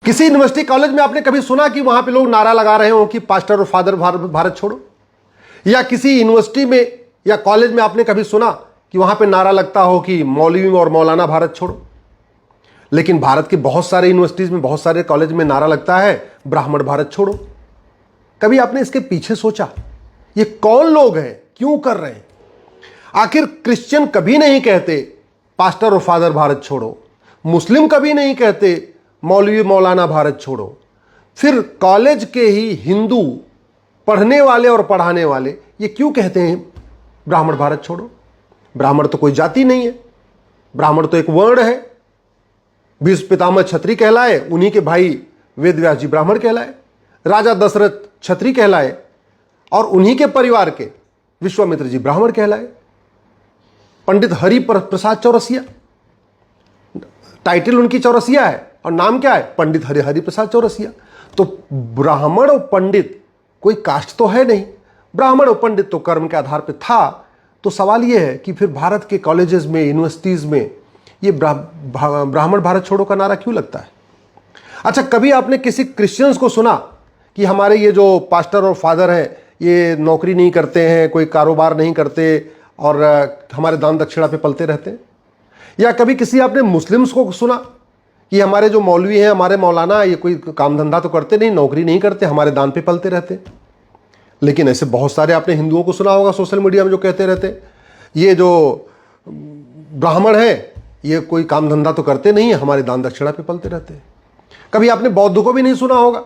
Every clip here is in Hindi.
किसी यूनिवर्सिटी कॉलेज में आपने कभी सुना कि वहां पे लोग नारा लगा रहे हो कि पास्टर और फादर भारत छोड़ो? या किसी यूनिवर्सिटी में या कॉलेज में आपने कभी सुना कि वहां पे नारा लगता हो कि मौलवी और मौलाना भारत छोड़ो? लेकिन भारत के बहुत सारे यूनिवर्सिटीज में, बहुत सारे कॉलेज में नारा लगता है ब्राह्मण भारत छोड़ो। कभी आपने इसके पीछे सोचा ये कौन लोग हैं, क्यों कर रहे हैं? आखिर क्रिश्चियन कभी नहीं कहते पास्टर और फादर भारत छोड़ो, मुस्लिम कभी नहीं कहते मौलवी मौलाना भारत छोड़ो, फिर कॉलेज के ही हिंदू पढ़ने वाले और पढ़ाने वाले ये क्यों कहते हैं ब्राह्मण भारत छोड़ो? ब्राह्मण तो कोई जाति नहीं है, ब्राह्मण तो एक वर्ण है। भीष्म पितामह क्षत्रिय कहलाए, उन्हीं के भाई वेद व्यास जी ब्राह्मण कहलाए, राजा दशरथ क्षत्रिय कहलाए और उन्हीं के परिवार के विश्वामित्र जी ब्राह्मण कहलाए। पंडित हरि प्रसाद चौरसिया, टाइटल उनकी चौरसिया है और नाम क्या है? पंडित हरि प्रसाद चौरसिया। तो ब्राह्मण और पंडित कोई कास्ट तो है नहीं, ब्राह्मण और पंडित तो कर्म के आधार पर था। तो सवाल यह है कि फिर भारत के कॉलेजेस में, यूनिवर्सिटीज में ये ब्राह्मण भारत छोड़ो का नारा क्यों लगता है? अच्छा, कभी आपने किसी क्रिश्चियंस को सुना कि हमारे ये जो पास्टर और फादर हैं ये नौकरी नहीं करते हैं, कोई कारोबार नहीं करते और हमारे दान दक्षिणा पे पलते रहते हैं? या कभी किसी आपने मुस्लिम्स को सुना कि हमारे जो मौलवी हैं, हमारे मौलाना, ये कोई काम धंधा तो करते नहीं, नौकरी नहीं करते, हमारे दान पे पलते रहते? लेकिन ऐसे बहुत सारे आपने हिंदुओं को सुना होगा सोशल मीडिया में जो कहते रहते ये जो ब्राह्मण है ये कोई काम धंधा तो करते नहीं है, हमारे दान दक्षिणा पे पलते रहते हैं। कभी आपने बौद्ध को भी नहीं सुना होगा,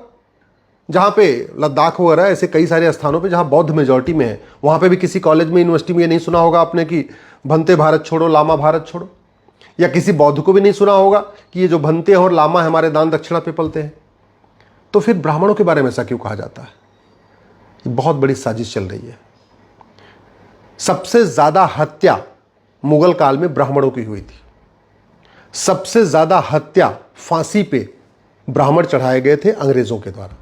जहां पे लद्दाख वगैरह ऐसे कई सारे स्थानों पे जहां बौद्ध मेजॉरिटी में है, वहां पे भी किसी कॉलेज में, यूनिवर्सिटी में ये नहीं सुना होगा आपने कि भंते भारत छोड़ो, लामा भारत छोड़ो। या किसी बौद्ध को भी नहीं सुना होगा कि ये जो भंते और लामा है हमारे दान दक्षिणा पे पलते हैं। तो फिर ब्राह्मणों के बारे में ऐसा क्यों कहा जाता है? ये बहुत बड़ी साजिश चल रही है। सबसे ज्यादा हत्या मुगल काल में ब्राह्मणों की हुई थी। सबसे ज्यादा हत्या फांसी पे ब्राह्मण चढ़ाए गए थे अंग्रेजों के द्वारा।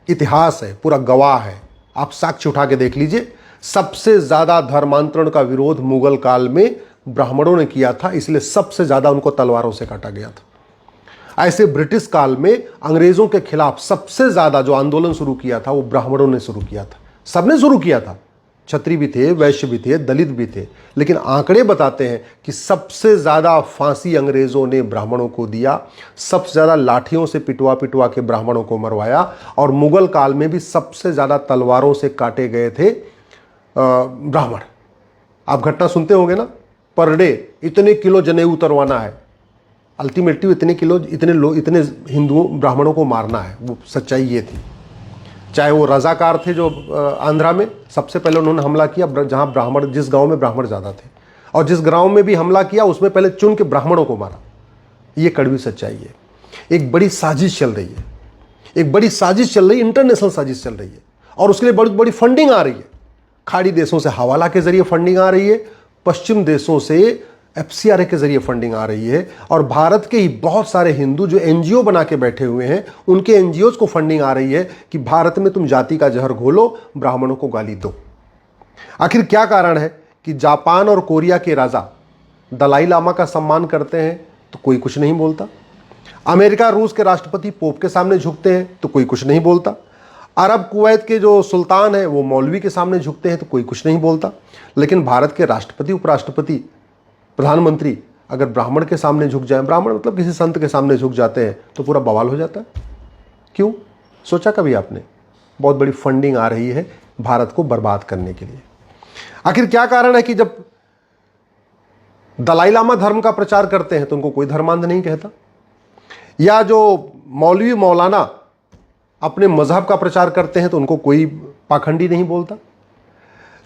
इतिहास है, पूरा गवाह है, आप साक्ष्य उठा के देख लीजिए। सबसे ज्यादा धर्मांतरण का विरोध मुगल काल में ब्राह्मणों ने किया था, इसलिए सबसे ज्यादा उनको तलवारों से काटा गया था। ऐसे ब्रिटिश काल में अंग्रेजों के खिलाफ सबसे ज्यादा जो आंदोलन शुरू किया था वो ब्राह्मणों ने शुरू किया था। सबने शुरू किया था, क्षत्रिय भी थे, वैश्य भी थे, दलित भी थे, लेकिन आंकड़े बताते हैं कि सबसे ज्यादा फांसी अंग्रेजों ने ब्राह्मणों को दिया, सबसे ज्यादा लाठियों से पिटवा पिटवा के ब्राह्मणों को मरवाया। और मुगल काल में भी सबसे ज्यादा तलवारों से काटे गए थे ब्राह्मण। आप घटना सुनते होंगे ना, पर डे इतने किलो जनेऊ उतरवाना है, अल्टीमेटली इतने किलो, इतने हिंदुओं ब्राह्मणों को मारना है। वो सच्चाई ये थी। चाहे वो रजाकार थे जो आंध्रा में सबसे पहले उन्होंने हमला किया, जहां ब्राह्मण, जिस गांव में ब्राह्मण ज्यादा थे, और जिस गांव में भी हमला किया उसमें पहले चुन के ब्राह्मणों को मारा। ये कड़वी सच्चाई है। एक बड़ी साजिश चल रही है, एक बड़ी साजिश चल रही है, इंटरनेशनल साजिश चल रही है, और उसके लिए बड़ी बड़ी फंडिंग आ रही है। खाड़ी देशों से हवाला के जरिए फंडिंग आ रही है, पश्चिम देशों से एफसीआरए के जरिए फंडिंग आ रही है, और भारत के ही बहुत सारे हिंदू जो एनजीओ बना के बैठे हुए हैं उनके एनजीओज को फंडिंग आ रही है कि भारत में तुम जाति का जहर घोलो, ब्राह्मणों को गाली दो। आखिर क्या कारण है कि जापान और कोरिया के राजा दलाई लामा का सम्मान करते हैं तो कोई कुछ नहीं बोलता, अमेरिका रूस के राष्ट्रपति पोप के सामने झुकते हैं तो कोई कुछ नहीं बोलता, अरब कुवैत के जो सुल्तान है वो मौलवी के सामने झुकते हैं तो कोई कुछ नहीं बोलता, लेकिन भारत के राष्ट्रपति, उपराष्ट्रपति, प्रधानमंत्री अगर ब्राह्मण के सामने झुक जाए, ब्राह्मण मतलब किसी संत के सामने झुक जाते हैं तो पूरा बवाल हो जाता है। क्यों? सोचा कभी आपने? बहुत बड़ी फंडिंग आ रही है भारत को बर्बाद करने के लिए। आखिर क्या कारण है कि जब दलाई लामा धर्म का प्रचार करते हैं तो उनको कोई धर्मांध नहीं कहता, या जो मौलवी मौलाना अपने मजहब का प्रचार करते हैं तो उनको कोई पाखंडी नहीं बोलता,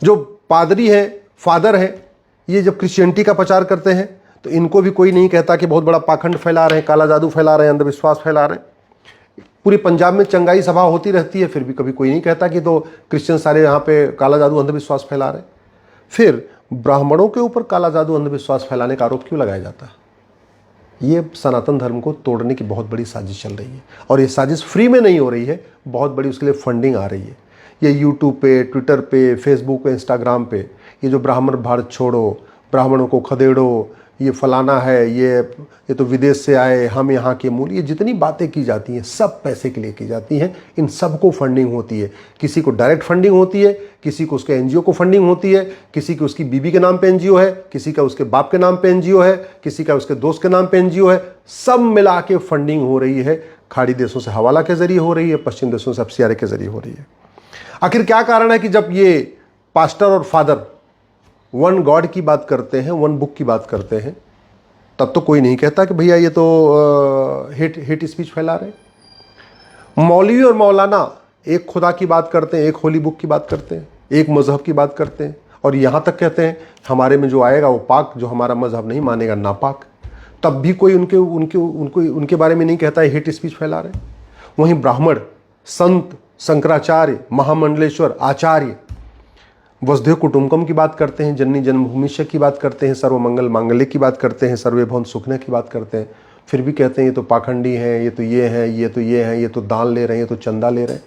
जो पादरी है, फादर है, ये जब क्रिश्चियनिटी का प्रचार करते हैं तो इनको भी कोई नहीं कहता कि बहुत बड़ा पाखंड फैला रहे हैं, काला जादू फैला रहे हैं, अंधविश्वास फैला रहे हैं। पूरी पंजाब में चंगाई सभा होती रहती है, फिर भी कभी कोई नहीं कहता कि तो क्रिश्चियन सारे यहाँ पे काला जादू अंधविश्वास फैला रहे हैं। फिर ब्राह्मणों के ऊपर काला जादू अंधविश्वास फैलाने का आरोप क्यों लगाया जाता है? ये सनातन धर्म को तोड़ने की बहुत बड़ी साजिश चल रही है, और ये साजिश फ्री में नहीं हो रही है, बहुत बड़ी उसके लिए फंडिंग आ रही है। ये यूट्यूब पे, ट्विटर पे, फेसबुक पे, इंस्टाग्राम पे ये जो ब्राह्मण भारत छोड़ो, ब्राह्मणों को खदेड़ो, ये फलाना है, ये तो विदेश से आए, हम यहाँ के मूल, ये जितनी बातें की जाती हैं सब पैसे के लिए की जाती हैं। इन सबको फंडिंग होती है, किसी को डायरेक्ट फंडिंग होती है, किसी को उसके एनजीओ को फंडिंग होती है, किसी को उसकी बीबी के नाम पे एनजीओ है, किसी का उसके बाप के नाम पे एनजीओ है, किसी का उसके दोस्त के नाम पे एनजीओ है। सब मिला के फंडिंग हो रही है। खाड़ी देशों से हवाला के जरिए हो रही है, पश्चिम देशों से FCRA के जरिए हो रही है। आखिर क्या कारण है कि जब ये पास्टर और फादर वन गॉड की बात करते हैं, वन बुक की बात करते हैं, तब तो कोई नहीं कहता कि भैया ये तो हेट स्पीच फैला रहे। मौलवी और मौलाना एक खुदा की बात करते हैं, एक होली बुक की बात करते हैं, एक मजहब की बात करते हैं, और यहाँ तक कहते हैं हमारे में जो आएगा वो पाक, जो हमारा मजहब नहीं मानेगा नापाक। तब भी कोई उनके बारे में नहीं कहता है हेट स्पीच फैला रहे। वहीं ब्राह्मण, संत, शंकराचार्य, महामंडलेश्वर, आचार्य वसुधैव कुटुंबकम की बात करते हैं, जननी जन्मभूमिष्य की बात करते हैं, सर्वमंगल मांगल्य की बात करते हैं, सर्वे भवन सुखने की बात करते हैं, फिर भी कहते हैं ये तो पाखंडी हैं, ये तो ये हैं, ये तो ये हैं, ये तो दान ले रहे हैं, ये तो चंदा ले रहे हैं।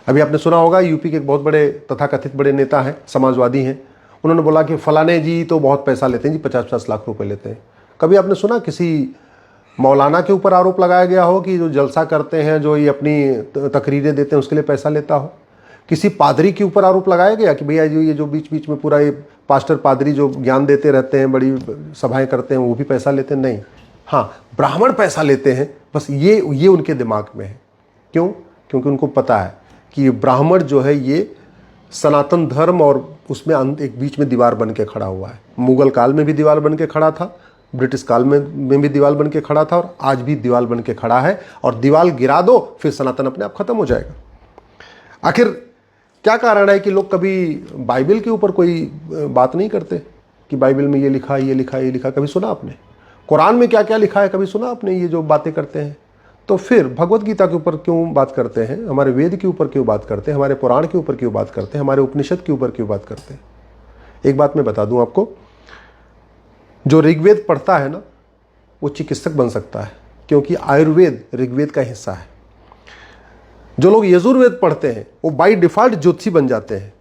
अभी आपने सुना होगा यूपी के एक बहुत बड़े तथाकथित बड़े नेता हैं, समाजवादी हैं, उन्होंने बोला कि फलाने जी तो बहुत पैसा लेते हैं जी, 50-50 लाख रुपए लेते हैं। कभी आपने सुना किसी मौलाना के ऊपर आरोप लगाया गया हो कि जो जलसा करते हैं, जो ये अपनी तकरीरें देते हैं, उसके लिए पैसा लेता हो? किसी पादरी के ऊपर आरोप लगाया गया कि भैया जो बीच बीच में पूरा ये पास्टर पादरी जो ज्ञान देते रहते हैं, बड़ी सभाएं करते हैं, वो भी पैसा लेते हैं? नहीं। हाँ, ब्राह्मण पैसा लेते हैं, बस ये उनके दिमाग में है। क्यों? क्योंकि उनको पता है कि ब्राह्मण जो है ये सनातन धर्म और उसमें एक बीच में दीवार बन के खड़ा हुआ है। मुगल काल में भी दीवार बन के खड़ा था, ब्रिटिश काल में भी दीवार बन के खड़ा था, और आज भी दीवार बन के खड़ा है। और दीवार गिरा दो, फिर सनातन अपने आप खत्म हो जाएगा। आखिर क्या कारण है कि लोग कभी बाइबल के ऊपर कोई बात नहीं करते कि बाइबल में ये लिखा, ये लिखा, ये लिखा? कभी सुना आपने? कुरान में क्या क्या लिखा है कभी सुना आपने? ये जो बातें करते हैं, तो फिर भगवत गीता के ऊपर क्यों बात करते हैं? हमारे वेद के ऊपर क्यों बात करते हैं? हमारे पुराण के ऊपर क्यों बात करते हैं? हमारे उपनिषद के ऊपर क्यों बात करते हैं? एक बात मैं बता दूं आपको, जो ऋग्वेद पढ़ता है ना, वो चिकित्सक बन सकता है, क्योंकि आयुर्वेद ऋग्वेद का हिस्सा है। जो लोग यजुर्वेद पढ़ते हैं वो बाय डिफॉल्ट ज्योतिषी बन जाते हैं,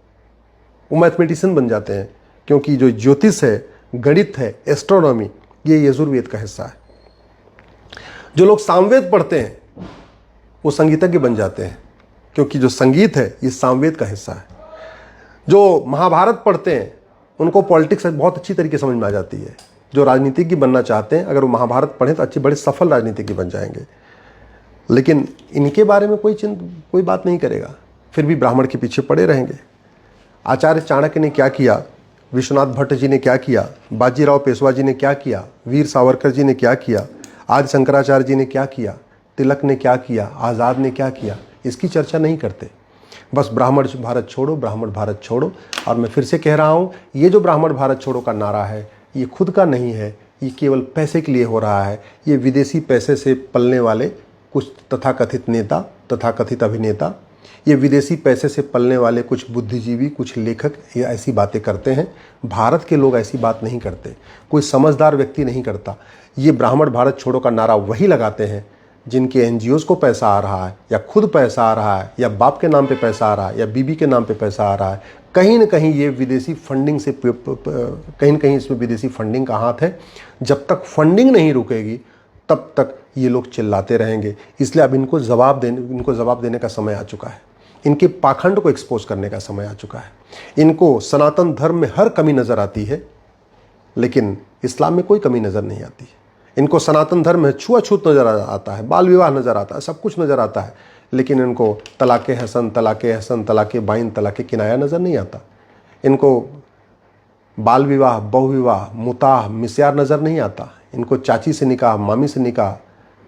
वो मैथमेटिशियन बन जाते हैं, क्योंकि जो ज्योतिष है, गणित है, एस्ट्रोनॉमी, ये यजुर्वेद का हिस्सा है। जो लोग सामवेद पढ़ते हैं वो संगीतज्ञ बन जाते हैं, क्योंकि जो संगीत है ये सामवेद का हिस्सा है। जो महाभारत पढ़ते हैं उनको पॉलिटिक्स बहुत अच्छी तरीके समझ में आ जाती है। जो राजनीतिज्ञ बनना चाहते हैं, अगर वो महाभारत पढ़ें तो अच्छे बड़े सफल राजनीतिज्ञ बन जाएंगे। लेकिन इनके बारे में कोई बात नहीं करेगा, फिर भी ब्राह्मण के पीछे पड़े रहेंगे। आचार्य चाणक्य ने क्या किया, विश्वनाथ भट्ट जी ने क्या किया, बाजीराव पेशवा जी ने क्या किया, वीर सावरकर जी ने क्या किया, आदि शंकराचार्य जी ने क्या किया, तिलक ने क्या किया, आज़ाद ने क्या किया, इसकी चर्चा नहीं करते। बस ब्राह्मण भारत छोड़ो, ब्राह्मण भारत छोड़ो। और मैं फिर से कह रहा हूँ, ये जो ब्राह्मण भारत छोड़ो का नारा है, ये खुद का नहीं है, ये केवल पैसे के लिए हो रहा है। ये विदेशी पैसे से पलने वाले कुछ तथाकथित नेता, तथाकथित अभिनेता, ये विदेशी पैसे से पलने वाले कुछ बुद्धिजीवी, कुछ लेखक ये ऐसी बातें करते हैं। भारत के लोग ऐसी बात नहीं करते, कोई समझदार व्यक्ति नहीं करता। ये ब्राह्मण भारत छोड़ो का नारा वही लगाते हैं जिनके एनजीओज़ को पैसा आ रहा है, या खुद पैसा आ रहा है, या बाप के नाम पे पैसा आ रहा है, या बीबी के नाम पे पैसा आ रहा है। कहीं ना कहीं ये विदेशी फंडिंग से, कहीं ना कहीं इसमें विदेशी फंडिंग का हाथ है। जब तक फंडिंग नहीं रुकेगी तब तक ये लोग चिल्लाते रहेंगे। इसलिए अब इनको जवाब देने का समय आ चुका है। इनके पाखंड को एक्सपोज करने का समय आ चुका है। इनको सनातन धर्म में हर कमी नज़र आती है, लेकिन इस्लाम में कोई कमी नज़र नहीं आती है। इनको सनातन धर्म में छुआछूत नज़र आता है, बाल विवाह नज़र आता है, सब कुछ नज़र आता है, लेकिन इनको तलाक़े हसन, तलाक़े बाइन, तलाक़े किनाया नज़र नहीं आता। इनको बाल विवाह, बहु विवाह, मुताह, मिस्यार नज़र नहीं आता। इनको चाची से निकाह, मामी से निकाह,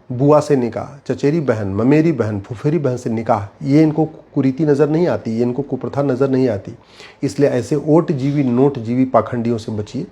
बुआ से निकाह, चचेरी बहन, ममेरी बहन, फुफेरी बहन से निकाह, ये इनको कुरीति नज़र नहीं आती, ये इनको कुप्रथा नज़र नहीं आती। इसलिए ऐसे ओट जीवी, नोट जीवी पाखंडियों से बचिए,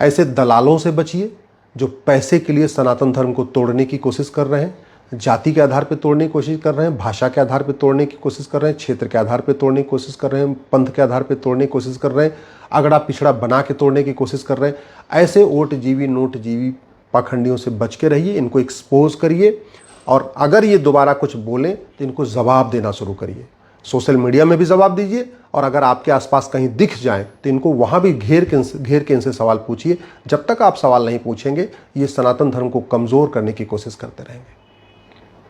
ऐसे दलालों से बचिए जो पैसे के लिए सनातन धर्म को तोड़ने की कोशिश कर रहे हैं, जाति के आधार पर तोड़ने की कोशिश कर रहे हैं, भाषा के आधार पर तोड़ने की कोशिश कर रहे हैं, क्षेत्र के आधार पर तोड़ने की कोशिश कर रहे हैं, पंथ के आधार पर तोड़ने की कोशिश कर रहे हैं, अगड़ा पिछड़ा बना के तोड़ने की कोशिश कर रहे हैं। ऐसे ओट जीवी, नोट जीवी पाखंडियों से बच के रहिए, इनको एक्सपोज करिए, और अगर ये दोबारा कुछ बोलें तो इनको जवाब देना शुरू करिए। सोशल मीडिया में भी जवाब दीजिए, और अगर आपके आसपास कहीं दिख जाएं तो इनको वहां भी घेर के इनसे सवाल पूछिए। जब तक आप सवाल नहीं पूछेंगे ये सनातन धर्म को कमजोर करने की कोशिश करते रहेंगे।